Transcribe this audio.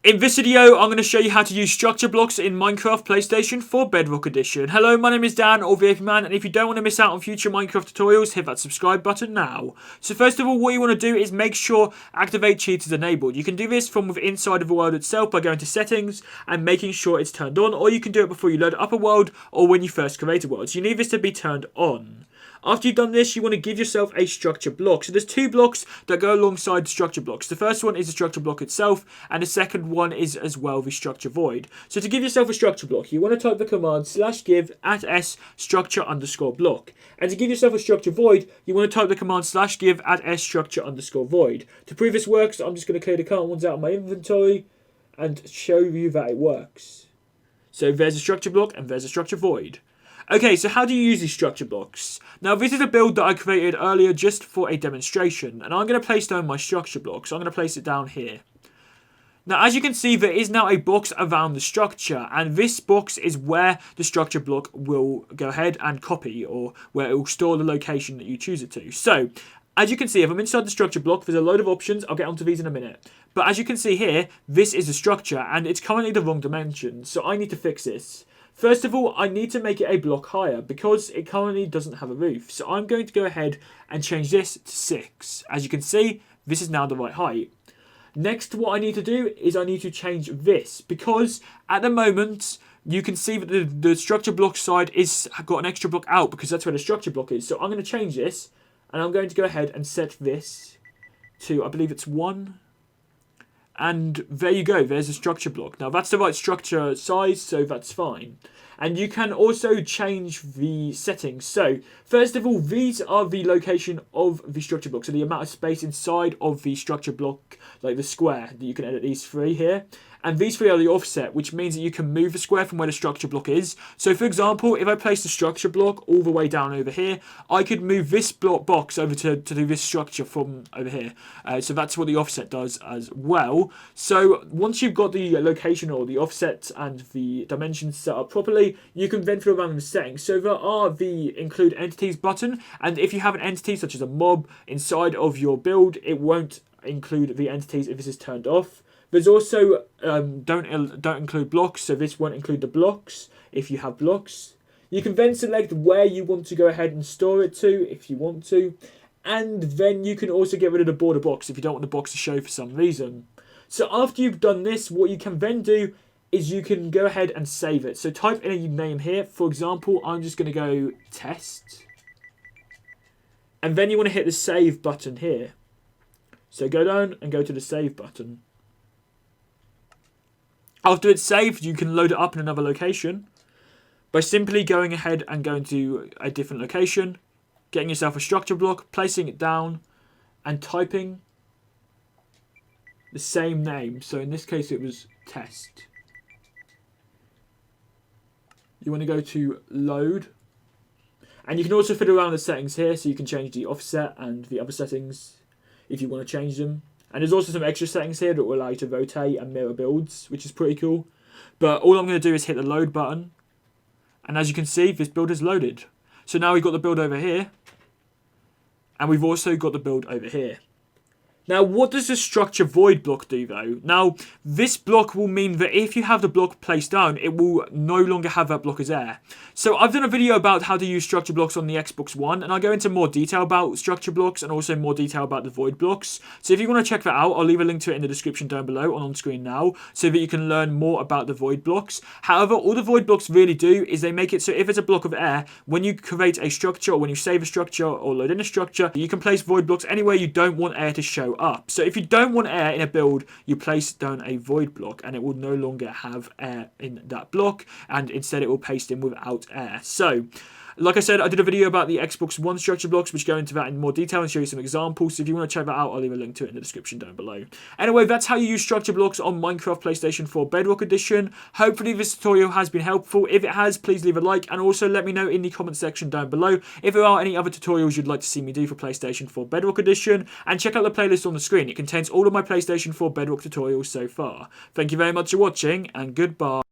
In this video, I'm going to show you how to use structure blocks in Minecraft PlayStation 4 Bedrock Edition. Hello, my name is Dan, or VIPman, and if you don't want to miss out on future Minecraft tutorials, hit that subscribe button now. So first of all, what you want to do is make sure Activate Cheats is enabled. You can do this from within inside of the world itself by going to Settings and making sure it's turned on, or you can do it before you load up a world or when you first create a world. So you need this to be turned on. After you've done this, you want to give yourself a structure block. So there's two blocks that go alongside the structure blocks. The first one is the structure block itself, and the second one is as well the structure void. So to give yourself a structure block, you want to type the command /give @s structure_block. And to give yourself a structure void, you want to type the command /give @s structure_void. To prove this works, I'm just going to clear the current ones out of my inventory and show you that it works. So there's a structure block and there's a structure void. Okay, so how do you use these structure blocks? Now, this is a build that I created earlier just for a demonstration, and I'm going to place down my structure block, so I'm going to place it down here. Now, as you can see, there is now a box around the structure, and this box is where the structure block will go ahead and copy, or where it will store the location that you choose it to. So, as you can see, if I'm inside the structure block, there's a load of options. I'll get onto these in a minute. But as you can see here, this is the structure, and it's currently the wrong dimension, so I need to fix this. First of all, I need to make it a block higher because it currently doesn't have a roof. So I'm going to go ahead and change this to 6. As you can see, this is now the right height. Next, what I need to do is I need to change this because at the moment, you can see that the structure block side is got an extra block out because that's where the structure block is. So I'm going to change this and I'm going to go ahead and set this to, I believe it's 1. And there you go, there's a structure block. Now that's the right structure size, so that's fine. And you can also change the settings. So first of all, these are the location of the structure block. So the amount of space inside of the structure block, like the square, that you can edit these 3 here. And these 3 are the offset, which means that you can move the square from where the structure block is. So for example, if I place the structure block all the way down over here, I could move this block box over to do this structure from over here. So that's what the offset does as well. So once you've got the location or the offset and the dimensions set up properly, you can then fiddle around in the settings. So there are the include entities button, and if you have an entity such as a mob inside of your build, it won't include the entities if this is turned off. There's also don't include blocks, so this won't include the blocks if you have blocks. You can then select where you want to go ahead and store it to if you want to. And then you can also get rid of the border box if you don't want the box to show for some reason. So after you've done this, what you can then do is you can go ahead and save it. So type in a name here. For example, I'm just going to go test. And then you want to hit the save button here. So go down and go to the save button. After it's saved, you can load it up in another location by simply going ahead and going to a different location, getting yourself a structure block, placing it down, and typing the same name. So in this case, it was test. You want to go to load. And you can also fiddle around the settings here, so you can change the offset and the other settings if you want to change them. And there's also some extra settings here that will allow you to rotate and mirror builds, which is pretty cool. But all I'm going to do is hit the load button. And as you can see, this build is loaded. So now we've got the build over here. And we've also got the build over here. Now, what does the structure void block do, though? Now, this block will mean that if you have the block placed down, it will no longer have that block as there. So, I've done a video about how to use structure blocks on the Xbox One, and I go into more detail about structure blocks and also more detail about the void blocks. So, if you want to check that out, I'll leave a link to it in the description down below on screen now, so that you can learn more about the void blocks. However, all the void blocks really do is they make it so if it's a block of air, when you create a structure or when you save a structure or load in a structure, you can place void blocks anywhere you don't want air to show up. So if you don't want air in a build, you place down a void block and it will no longer have air in that block, and instead it will paste in without air. So like I said, I did a video about the Xbox One structure blocks, which go into that in more detail and show you some examples. So if you want to check that out, I'll leave a link to it in the description down below. Anyway, that's how you use structure blocks on Minecraft PlayStation 4 Bedrock Edition. Hopefully this tutorial has been helpful. If it has, please leave a like, and also let me know in the comment section down below if there are any other tutorials you'd like to see me do for PlayStation 4 Bedrock Edition. And check out the playlist on the screen. It contains all of my PlayStation 4 Bedrock tutorials so far. Thank you very much for watching, and goodbye.